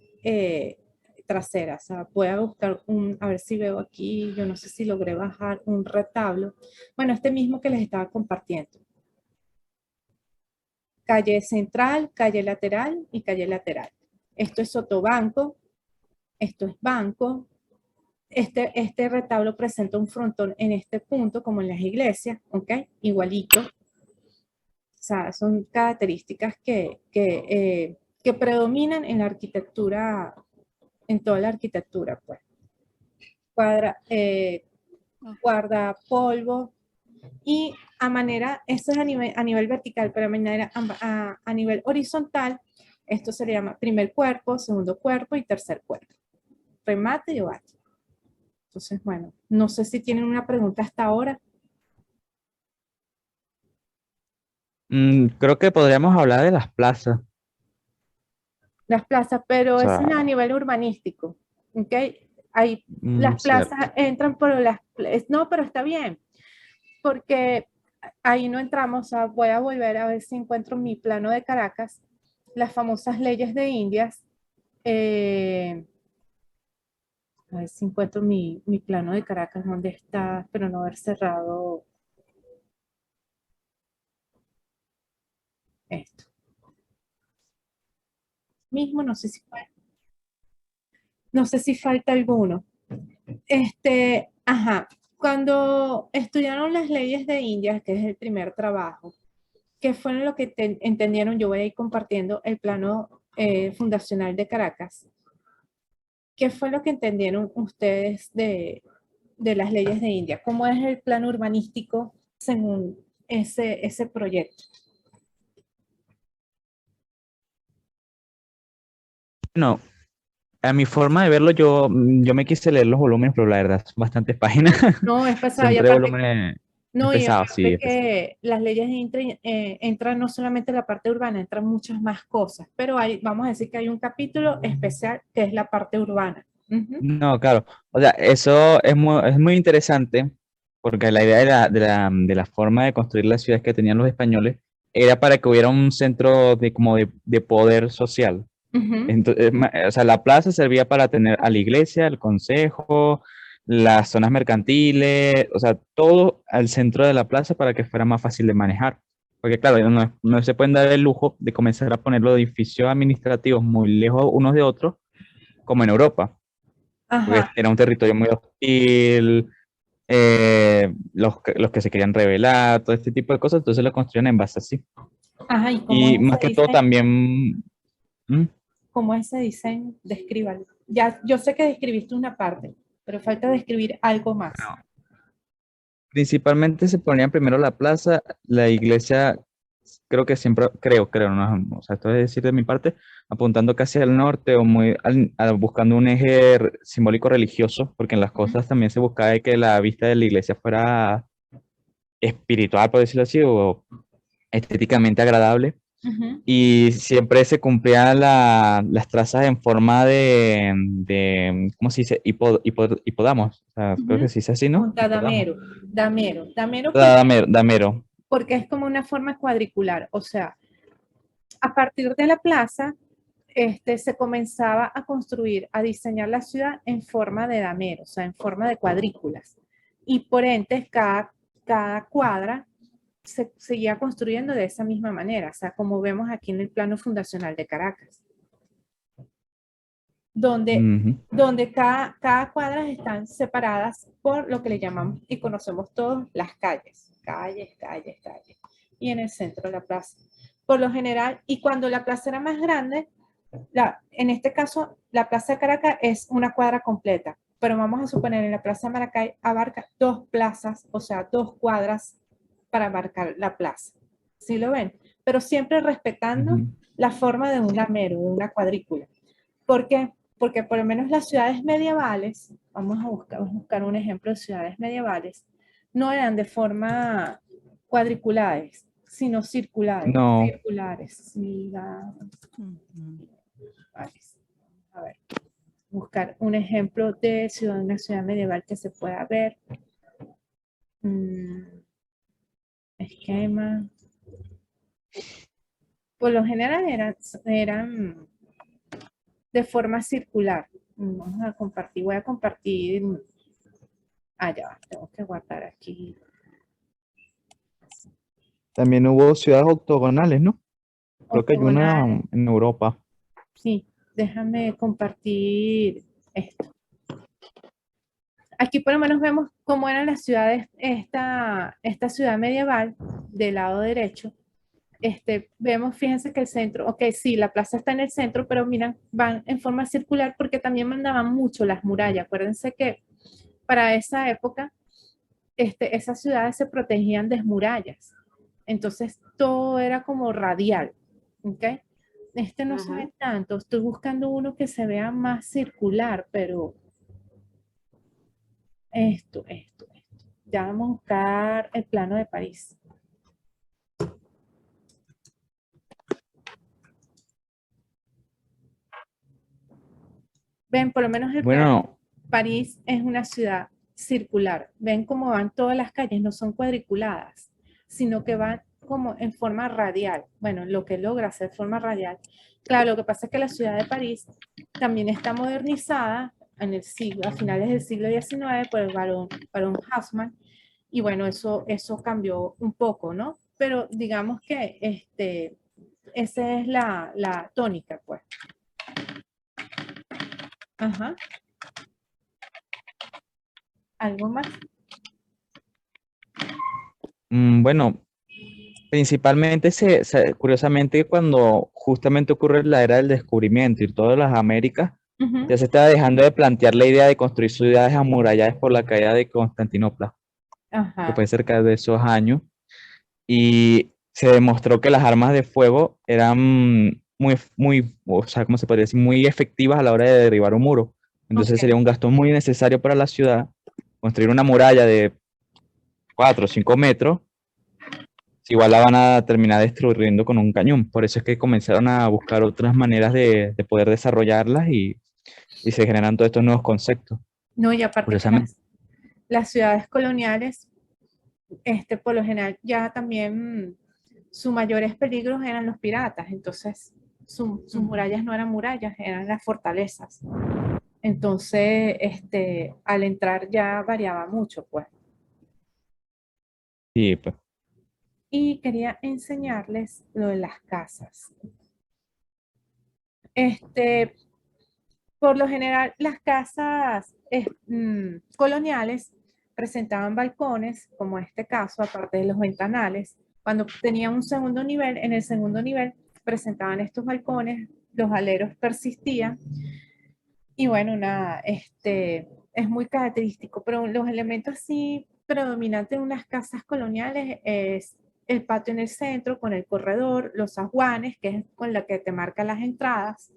trasera. O sea, voy a buscar a ver si veo aquí, yo no sé si logré bajar un retablo. Bueno, este mismo que les estaba compartiendo. Calle central, calle lateral y calle lateral. Esto es sotobanco, esto es banco. Este retablo presenta un frontón en este punto, como en las iglesias, ¿ok? Igualito. O sea, son características que predominan en la arquitectura, en toda la arquitectura, pues. Ok. Guardapolvo y eso es a nivel vertical, pero a nivel horizontal, esto se le llama primer cuerpo, segundo cuerpo y tercer cuerpo. Remate y bate. Entonces, bueno, no sé si tienen una pregunta hasta ahora. Creo que podríamos hablar de las plazas. Las plazas, O pero eso es sea, a nivel urbanístico, ¿ok? Hay, las cierto. plazas entran por no, pero está bien, porque ahí no entramos, voy a volver a ver si encuentro mi plano de Caracas, las famosas leyes de Indias, a ver si encuentro mi plano de Caracas, dónde está, pero no haber cerrado esto. Mismo, no sé si falta alguno. Ajá, cuando estudiaron las leyes de Indias, que es el primer trabajo, ¿qué fue lo que entendieron? Yo voy a ir compartiendo el plano fundacional de Caracas. ¿Qué fue lo que entendieron ustedes de las leyes de India? ¿Cómo es el plano urbanístico según ese proyecto? No, a mi forma de verlo, yo me quise leer los volúmenes, pero la verdad son bastantes páginas. No, es pesado. Son Y tres aparte, volúmenes. Es no, y pesado, sí, aparte es pesado. que las leyes de India entran no solamente la parte urbana, entran muchas más cosas. Pero vamos a decir que hay un capítulo especial que es la parte urbana. Ujú, No, claro. O sea, eso es muy interesante porque la idea de la forma de construir las ciudades que tenían los españoles era para que hubiera un centro de poder social. ujú. Entonces, o sea, la plaza servía para tener a la iglesia, el consejo, las zonas mercantiles, o sea, todo al centro de la plaza para que fuera más fácil de manejar. Porque claro, no se pueden dar el lujo de comenzar a poner los edificios administrativos muy lejos unos de otros, como en Europa, porque Ajá, era un territorio muy hostil, los que se querían rebelar, todo este tipo de cosas, entonces lo construían en base así. ajá. ¿Y cómo Y es más ese que todo diseño? también... ¿Mm? ¿Cómo es ese diseño? Descríbalo. Ya, yo sé que describiste una parte, pero falta describir algo más. Principalmente se ponía primero la plaza, la iglesia, creo que siempre, creo, no, o sea, esto es decir de mi parte, apuntando casi al norte o buscando un eje simbólico religioso, porque en las Ujú, costas también se buscaba de que la vista de la iglesia fuera espiritual, por decirlo así, o estéticamente agradable. ujú, Y siempre se cumplían las trazas en forma ¿cómo se dice? Hipodamos, o sea, creo que ujú. se dice así, ¿no? Punta Hipodamos. Damero. Damero Damero. porque es como una forma cuadricular. O sea, a partir de la plaza, se comenzaba a construir, a diseñar la ciudad en forma de damero, o sea, en forma de cuadrículas. Y por ende, cada cuadra se seguía construyendo de esa misma manera, o sea, como vemos aquí en el plano fundacional de Caracas, donde, Ujú. donde cada cuadras están separadas por lo que le llamamos y conocemos todos las calles, calles. Y en el centro de la plaza. Por lo general, y cuando la plaza era más grande, en este caso, la Plaza de Caracas es una cuadra completa, pero vamos a suponer en la Plaza de Maracay abarca dos plazas, o sea, dos cuadras para abarcar la plaza. ¿Sí lo ven? Pero siempre respetando Ujú. la forma de un lamero, de una cuadrícula. ¿Por qué? Porque por lo menos las ciudades medievales, vamos a buscar un ejemplo de ciudades medievales, no eran de forma cuadriculares, sino circulares. No, Circulares. Ujú. A ver, buscar un ejemplo de una ciudad medieval que se pueda ver. Mm, esquema. Por lo general eran de forma circular. Vamos a compartir, voy a compartir. Ya va, tengo que guardar aquí. también hubo ciudades octogonales, ¿no? Creo que hay una Octogonales. en Europa. Sí, déjame compartir esto. Aquí por lo menos vemos cómo eran las ciudades, esta ciudad medieval del lado derecho. Vemos, fíjense que el centro, ok, sí, la plaza está en el centro, pero miran, van en forma circular porque también mandaban mucho las murallas. Acuérdense que para esa época, esas ciudades se protegían de murallas. Entonces, todo era como radial, ¿ok? No se Ujú. ve tanto, estoy buscando uno que se vea más circular, pero esto. Ya vamos a buscar el plano de París. Ven, por lo menos el plano. Bueno, París es una ciudad circular. Ven cómo van todas las calles, no son cuadriculadas, sino que van como en forma radial. Bueno, lo que logra hacer forma radial. Claro, lo que pasa es que la ciudad de París también está modernizada a finales del siglo XIX por el barón Haussmann. Y bueno, eso cambió un poco, ¿no? Pero digamos que esa es la tónica, pues. Ajá. ¿Algo más? bueno, principalmente, curiosamente, cuando justamente ocurre la era del descubrimiento y todas las Américas, Ujú. ya se estaba dejando de plantear la idea de construir ciudades amuralladas por la caída de Constantinopla, que Ajá. fue cerca de esos años, y se demostró que las armas de fuego eran o sea, ¿cómo se podría decir? Muy efectivas a la hora de derribar un muro. Entonces sería Ok. un gasto muy necesario para la ciudad construir una muralla de 4 o 5 metros, si igual la van a terminar destruyendo con un cañón. Por eso es que comenzaron a buscar otras maneras de poder desarrollarlas y se generan todos estos nuevos conceptos. No, y aparte que Curiosamente, las ciudades coloniales, por lo general, ya también sus mayores peligros eran los piratas, entonces sus murallas no eran murallas, eran las fortalezas. Entonces, al entrar ya variaba mucho, pues. sí, pues. Y quería enseñarles lo de las casas. Este, por lo general, las casas coloniales presentaban balcones, como este caso, aparte de los ventanales. Cuando tenían un segundo nivel, en el segundo nivel presentaban estos balcones, los aleros persistían. Y bueno, nada, es muy característico, pero los elementos así predominantes de unas casas coloniales es el patio en el centro con el corredor, los ajuanes, que es con la que te marcan las entradas,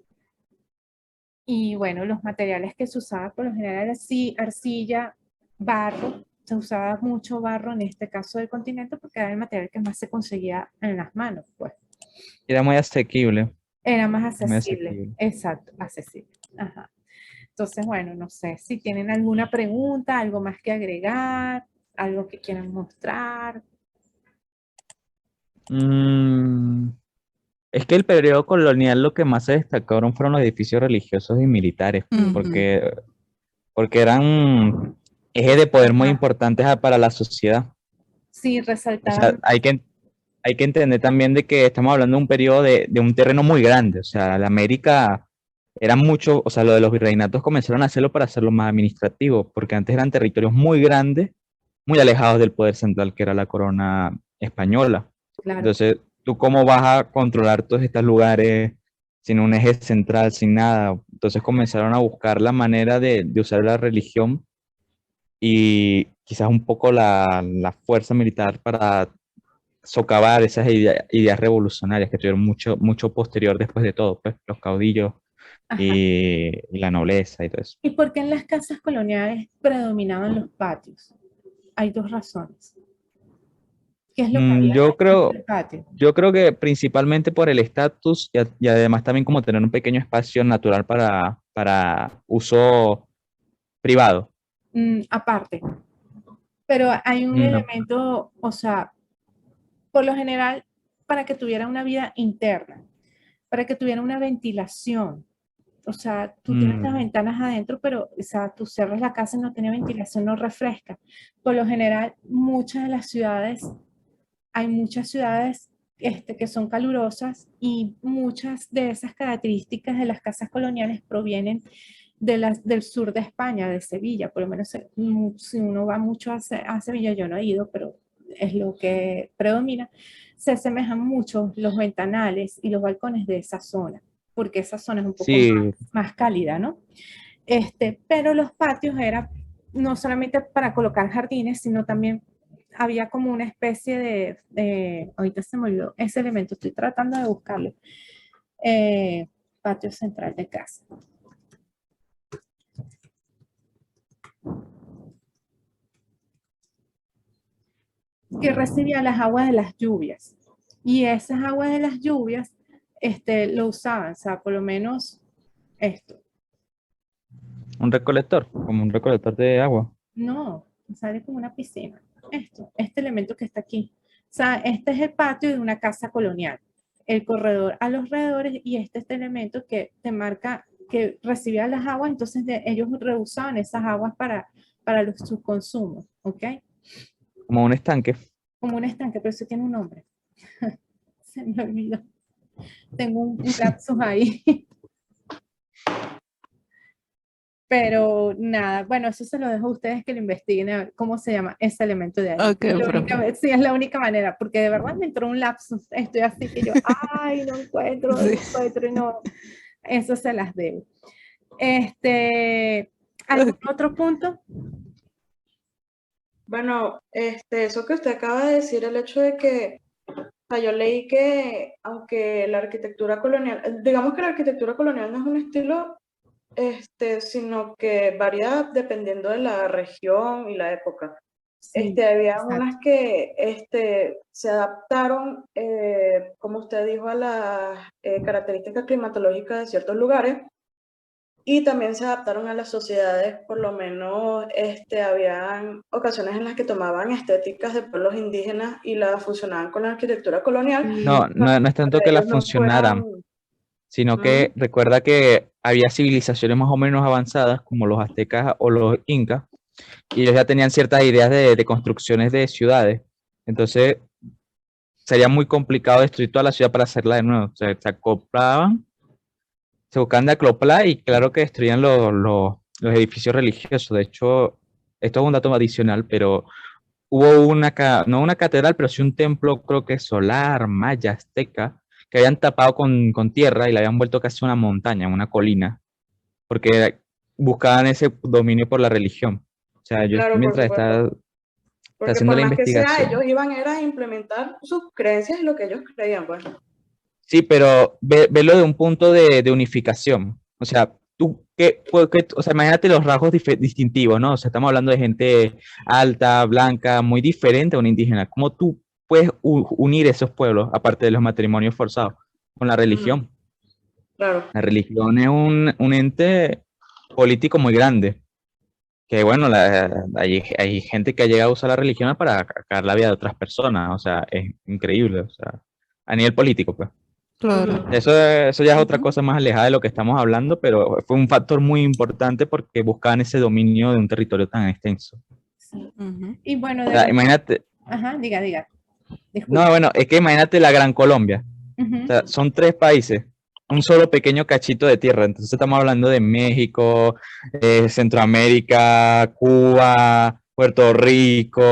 y bueno, los materiales que se usaban por lo general así, arcilla, barro, se usaba mucho barro en este caso del continente porque era el material que más se conseguía en las manos, pues. Era muy asequible, Era más muy accesible, asequible. exacto, accesible. Ajá. Entonces, bueno, no sé si tienen alguna pregunta, algo más que agregar, algo que quieran mostrar. Mm, es que el periodo colonial lo que más se destacaron fueron los edificios religiosos y militares, Ujú. porque eran ejes de poder muy Ajá. importantes para la sociedad. Sí, O sea, resaltaban. hay que entender también de que estamos hablando de un periodo de un terreno muy grande. O sea, la América era mucho, o sea, lo de los virreinatos comenzaron a hacerlo para hacerlo más administrativo, porque antes eran territorios muy grandes, muy alejados del poder central que era la corona española. Claro. Entonces, ¿tú cómo vas a controlar todos estos lugares sin un eje central, sin nada? Entonces comenzaron a buscar la manera de usar la religión y quizás un poco la fuerza militar para socavar esas ideas revolucionarias que tuvieron mucho posterior después de todo, pues los caudillos Ajá. y la nobleza y todo eso. ¿Y por qué en las casas coloniales predominaban los patios? Hay dos razones. ¿Qué es lo que Mm, había Yo dentro creo, del patio? yo creo que principalmente por el estatus y además también como tener un pequeño espacio natural para uso privado. Aparte, pero hay un Mm, elemento, o sea, por lo general, para que tuviera una vida interna, para que tuviera una ventilación. O sea, tú tienes las mm, ventanas adentro, pero o sea, tú cierras la casa y no tiene ventilación, no refresca. Por lo general, muchas de las ciudades, hay muchas ciudades que son calurosas y muchas de esas características de las casas coloniales provienen del sur de España, de Sevilla. Por lo menos si uno va mucho a Sevilla, yo no he ido, pero es lo que predomina, se asemejan mucho los ventanales y los balcones de esa zona, porque esa zona es un poco sí, más cálida, ¿no? Pero los patios era no solamente para colocar jardines, sino también había como una especie ahorita se me olvidó ese elemento, estoy tratando de buscarlo, patio central de casa, que recibía las aguas de las lluvias. Y esas aguas de las lluvias lo usaban, o sea, por lo menos esto. un recolector, como un recolector de agua. No, sale como una piscina. Este elemento que está aquí. O sea, este es el patio de una casa colonial. El corredor a los alrededores y este elemento que te marca que recibía las aguas, entonces ellos reusaban esas aguas para sus consumos, ¿ok? Como un estanque. Como un estanque, pero eso tiene un nombre. Se me olvidó. Tengo un lapsus ahí. Pero nada, bueno, eso se lo dejo a ustedes que lo investiguen a ver cómo se llama ese elemento de ahí. Ok, Es la profe. sí, es la única manera, porque de verdad me entró un lapsus. Estoy así que yo, ay, no encuentro, no Sí. encuentro, y no. Eso se las debo. ¿Algún otro punto? Bueno, eso que usted acaba de decir, el hecho de que, o sea, yo leí que aunque la arquitectura colonial, digamos que la arquitectura colonial no es un estilo, sino que varía dependiendo de la región y la época. Sí, Había exacto. unas que se adaptaron, como usted dijo, a las características climatológicas de ciertos lugares y también se adaptaron a las sociedades. Por lo menos habían ocasiones en las que tomaban estéticas de pueblos indígenas y las fusionaban con la arquitectura colonial. No, no es tanto que Ellos las no fueran... funcionaran, sino que Ujú, recuerda que había civilizaciones más o menos avanzadas, como los aztecas o los incas, y ellos ya tenían ciertas ideas de construcciones de ciudades. Entonces, sería muy complicado destruir toda la ciudad para hacerla de nuevo. O sea, se acoplaban, se buscaban de acoplar y claro que destruían los edificios religiosos. De hecho, esto es un dato adicional, pero hubo no una catedral, pero sí un templo, creo que solar, maya, azteca, que habían tapado con tierra y la habían vuelto casi una montaña, una colina, porque buscaban ese dominio por la religión. O sea, yo claro, por mientras supuesto. está Porque haciendo por la más que sea, investigación. ellos iban era a implementar sus creencias y lo que ellos creían, pues. Sí, pero verlo de un punto de unificación. O sea, tú, o sea, imagínate los rasgos distintivos, ¿no? O sea, estamos hablando de gente alta, blanca, muy diferente a una indígena. ¿Cómo tú puedes unir esos pueblos, aparte de los matrimonios forzados, con la Ujú, religión? claro. La religión es un ente político muy grande. Que bueno, hay gente que ha llegado a usar la religión para acabar la vida de otras personas. O sea, es increíble. O sea, a nivel político, pues. Claro. Ujú. Eso ya es otra Ujú. cosa más alejada de lo que estamos hablando, pero fue un factor muy importante porque buscaban ese dominio de un territorio tan extenso. Sí. Ujú. Y bueno, O de sea, los... imagínate, Ajá, diga, no, disculpe. bueno, es que imagínate la Gran Colombia. O Ujú. sea, son tres países, un solo pequeño cachito de tierra. Entonces estamos hablando de México, Centroamérica, Cuba, Puerto Rico,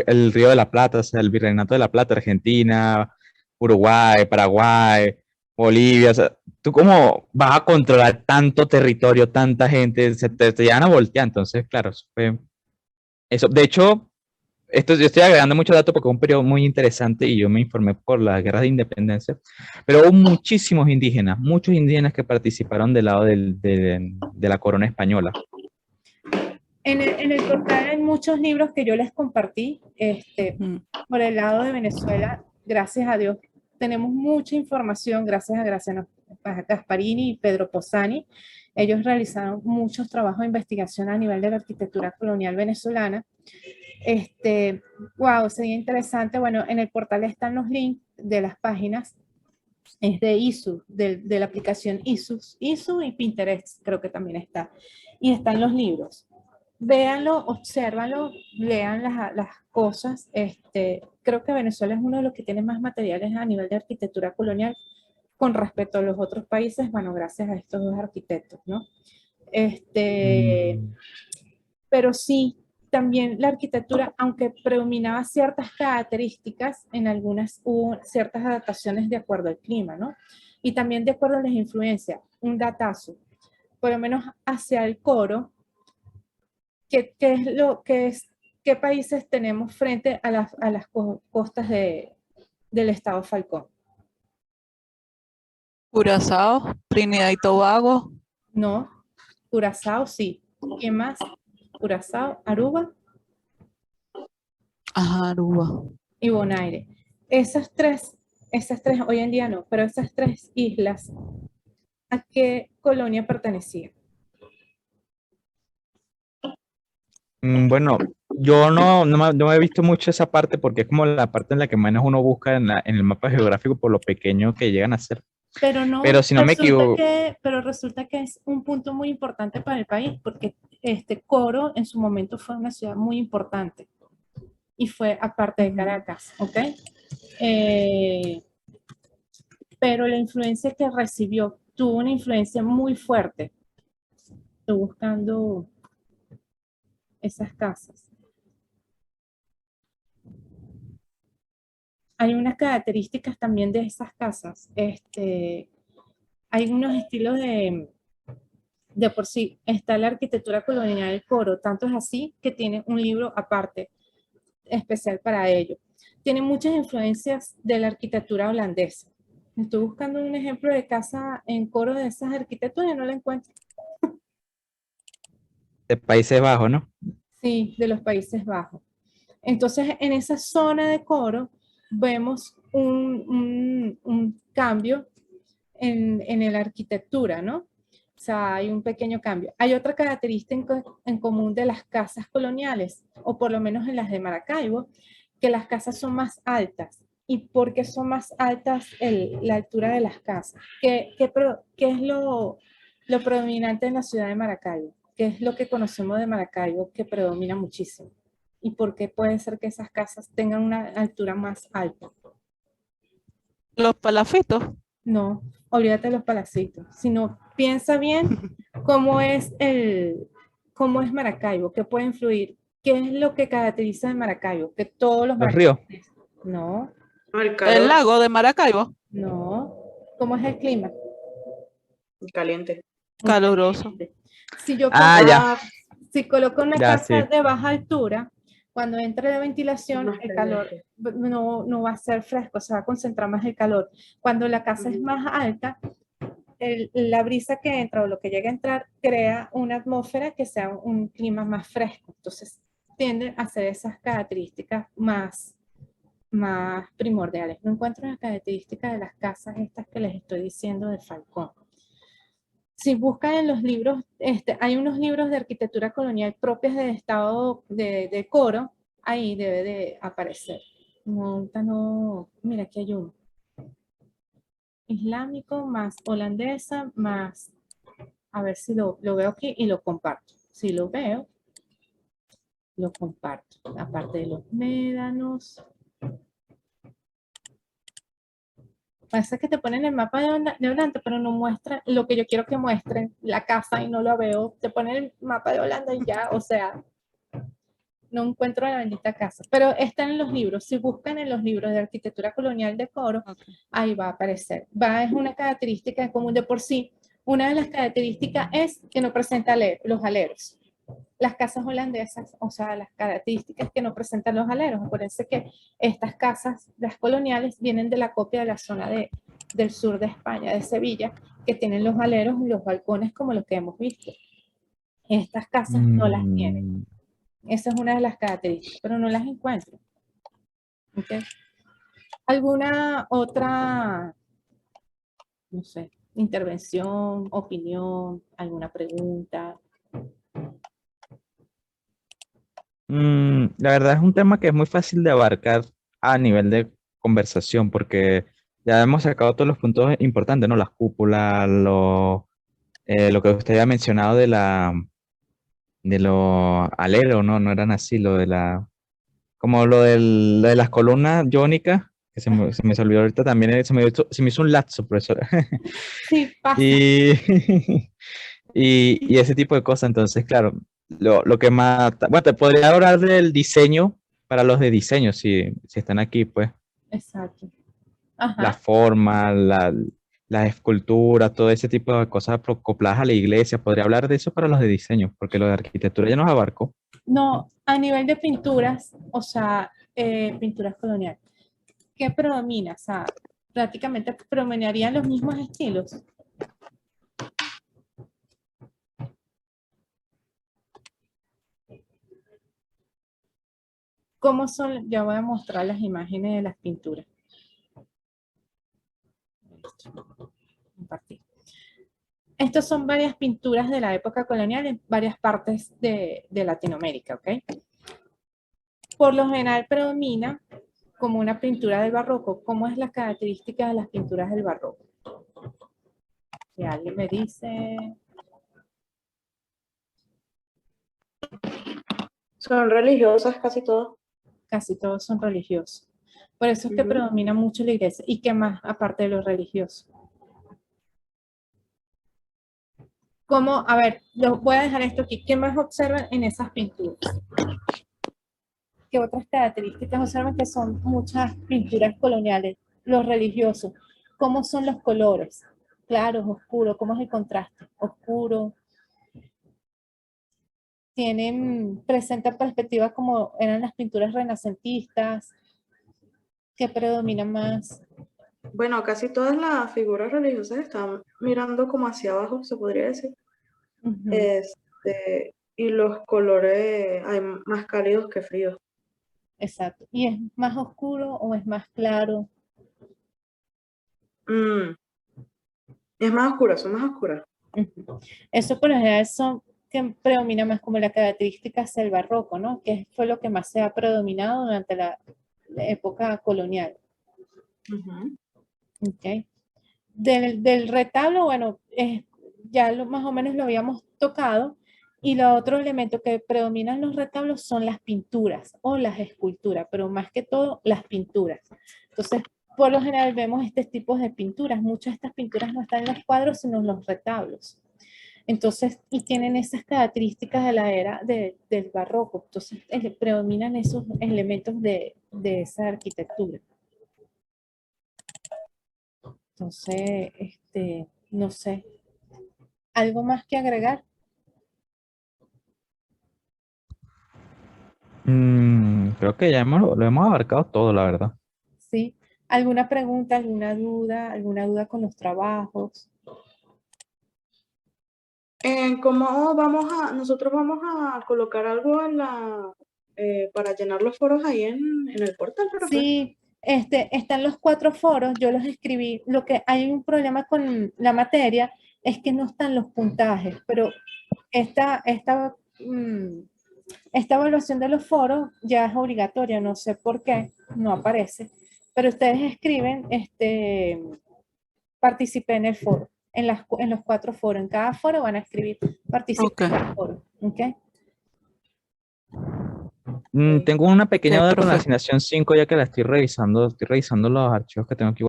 el Río de la Plata, o sea, el Virreinato de la Plata, Argentina, Uruguay, Paraguay, Bolivia. O sea, ¿tú cómo vas a controlar tanto territorio, tanta gente? Te llevan a voltear. Entonces, claro, eso fue... Eso. De hecho, yo estoy agregando muchos datos porque es un periodo muy interesante y yo me informé por las guerras de independencia, pero hubo muchísimos indígenas, muchos indígenas que participaron del lado de la corona española. En el portal hay muchos libros que yo les compartí, Mm. por el lado de Venezuela, gracias a Dios, tenemos mucha información, gracias a Graciano Gasparini y Pedro Posani. Ellos realizaron muchos trabajos de investigación a nivel de la arquitectura colonial venezolana. Wow, sería interesante. Bueno, en el portal están los links de las páginas, es de ISU, de la aplicación ISU y Pinterest, creo que también está. Y están los libros. Véanlo, obsérvanlo, lean las cosas. Creo que Venezuela es uno de los que tiene más materiales a nivel de arquitectura colonial con respecto a los otros países, bueno, gracias a estos dos arquitectos, ¿no? Mm. Pero sí, también la arquitectura, aunque predominaba ciertas características, en algunas hubo ciertas adaptaciones de acuerdo al clima, ¿no? Y también de acuerdo a las influencias. Un datazo, por lo menos hacia el Coro, ¿qué es lo que es, qué países tenemos frente a las costas del estado Falcón? Curazao, Trinidad y Tobago. No, Curazao sí. ¿Quién más? Curazao, Aruba Ajá, Aruba. y Bonaire. Esas tres, hoy en día no, pero esas tres islas, ¿a qué colonia pertenecían? Bueno, yo no he visto mucho esa parte porque es como la parte en la que menos uno busca en el mapa geográfico por lo pequeño que llegan a ser. Pero no, Pero si no me equivoco, resulta que es un punto muy importante para el país, porque Coro en su momento fue una ciudad muy importante y fue aparte de Ujú. Caracas, ¿ok? Eh, pero la influencia que recibió tuvo una influencia muy fuerte Estoy buscando esas casas. Hay unas características también de esas casas. Hay unos estilos de por sí. Está la arquitectura colonial del Coro, tanto es así que tiene un libro aparte, especial para ello. Tiene muchas influencias de la arquitectura holandesa. Estoy buscando un ejemplo de casa en Coro de esas arquitecturas y no la encuentro. De Países Bajos, ¿no? Sí, de los Países Bajos. Entonces, en esa zona de Coro vemos un cambio en la arquitectura, ¿no? O sea, hay un pequeño cambio. Hay otra característica en común de las casas coloniales, o por lo menos en las de Maracaibo, que las casas son más altas. ¿Y por qué son más altas la altura de las casas? ¿Qué es lo predominante en la ciudad de Maracaibo? ¿Qué es lo que conocemos de Maracaibo que predomina muchísimo? ¿Y por qué puede ser que esas casas tengan una altura más alta? Los palafitos. No, olvídate de los palacitos, sino piensa bien cómo cómo es Maracaibo, qué puede influir, qué es lo que caracteriza de Maracaibo, que todos los Los ríos. maracaibos. No, El El calor, lago de Maracaibo. no. ¿Cómo es el clima? caliente. Caluroso. Si yo Ah, coloco, ya, si coloco una ya, casa sí. de baja altura, cuando entre la ventilación, Más el calor caliente. no va a ser fresco, se va a concentrar más el calor. Cuando la casa es Ujú. más alta, la brisa que entra o lo que llega a entrar crea una atmósfera que sea un clima más fresco. Entonces, tienden a ser esas características más primordiales. No encuentro las características de las casas estas que les estoy diciendo de Falcón. Si buscan en los libros, hay unos libros de arquitectura colonial propios del estado de Coro, ahí debe de aparecer. No, no, mira, aquí hay uno. Islámico más holandesa más, a ver si lo veo aquí y lo comparto. Si lo veo, lo comparto. Aparte de los médanos. Parece que te ponen el mapa de Holanda, pero no muestra lo que yo quiero que muestren, la casa y no lo veo. Te ponen el mapa de Holanda y ya, o sea, no encuentro la bendita casa. Pero están en los libros. Si buscan en los libros de arquitectura colonial de Coro, Okay. ahí va a aparecer. Es una característica en común de por sí. Una de las características es que no presenta los aleros. Las casas holandesas, o sea, las características que no presentan los aleros. Acuérdense que estas casas, las coloniales, vienen de la copia de la zona del sur de España, de Sevilla, que tienen los aleros y los balcones como los que hemos visto. Estas casas no las tienen. Mm, Esa es una de las características, pero no las encuentro. ¿Okay? ¿Alguna otra, no sé, intervención, opinión, alguna pregunta? la verdad es un tema que es muy fácil de abarcar a nivel de conversación, porque ya hemos sacado todos los puntos importantes, ¿no? Las cúpulas, lo que usted había mencionado de los aleros, ¿no? No eran así, como lo de las columnas jónicas, que se me olvidó ahorita también, se me hizo un lapso, profesor. Sí, pasa. Y, y ese tipo de cosas, entonces, claro, lo que más, bueno, te podría hablar del diseño para los de diseño, si están aquí, pues, Exacto. la Ajá. forma, las esculturas, todo ese tipo de cosas acopladas a la iglesia, podría hablar de eso para los de diseño, porque lo de arquitectura ya nos abarcó. No, a nivel de pinturas, o sea, pinturas coloniales, ¿qué predomina? O sea, prácticamente predominarían los mismos estilos. ¿Cómo son? Ya voy a mostrar las imágenes de las pinturas. Compartir. Estas son varias pinturas de la época colonial en varias partes de Latinoamérica, ¿ok? Por lo general predomina como una pintura del barroco. ¿Cómo es la característica de las pinturas del barroco? Si alguien me dice, Son religiosas casi todas. casi todos son religiosos. Por eso es que Ujú. predomina mucho la iglesia. ¿Y qué más aparte de lo religioso? ¿Cómo? A ver, lo voy a dejar esto aquí. ¿Qué más observan en esas pinturas? ¿Qué otras características observan? Que son muchas pinturas coloniales, los religiosos? ¿Cómo son los colores? Claros, oscuros, ¿cómo es el contraste? Oscuro. Tienen, presentan perspectivas como eran las pinturas renacentistas, que predominan más. Bueno, casi todas las figuras religiosas están mirando como hacia abajo, se podría decir. Ujú, Y los colores hay más cálidos que fríos. exacto. ¿Y es más oscuro o es más claro? Mm, es más oscura, son más oscuras. Ujú. Eso por lo general son que predomina más como la característica del barroco, ¿no? Que fue lo que más se ha predominado durante la época colonial. Ujú. ¿Ok? Del retablo, bueno, ya más o menos lo habíamos tocado. Y los otros elementos que predominan los retablos son las pinturas o las esculturas, pero más que todo las pinturas. Entonces, por lo general vemos este tipo de pinturas. Muchas de estas pinturas no están en los cuadros, sino en los retablos. Entonces, y tienen esas características de la era del barroco. Entonces, predominan esos elementos de esa arquitectura. Entonces, no sé, ¿algo más que agregar? Creo que ya lo hemos abarcado todo, la verdad. ¿Sí? ¿Alguna pregunta, alguna duda con los trabajos? Nosotros vamos a colocar algo para llenar los foros ahí en el portal, profe? Sí, están los 4 foros, yo los escribí. Lo que hay un problema con la materia es que no están los puntajes, pero esta, esta, mm, esta evaluación de los foros ya es obligatoria, no sé por qué, no aparece, pero ustedes escriben, participé en el foro, en los 4 foros, en cada foro van a escribir Ok, participé en el foro, ¿ok? Tengo una ok, pequeña duda con la perfecto. asignación 5 ya que la estoy revisando los archivos que tengo aquí.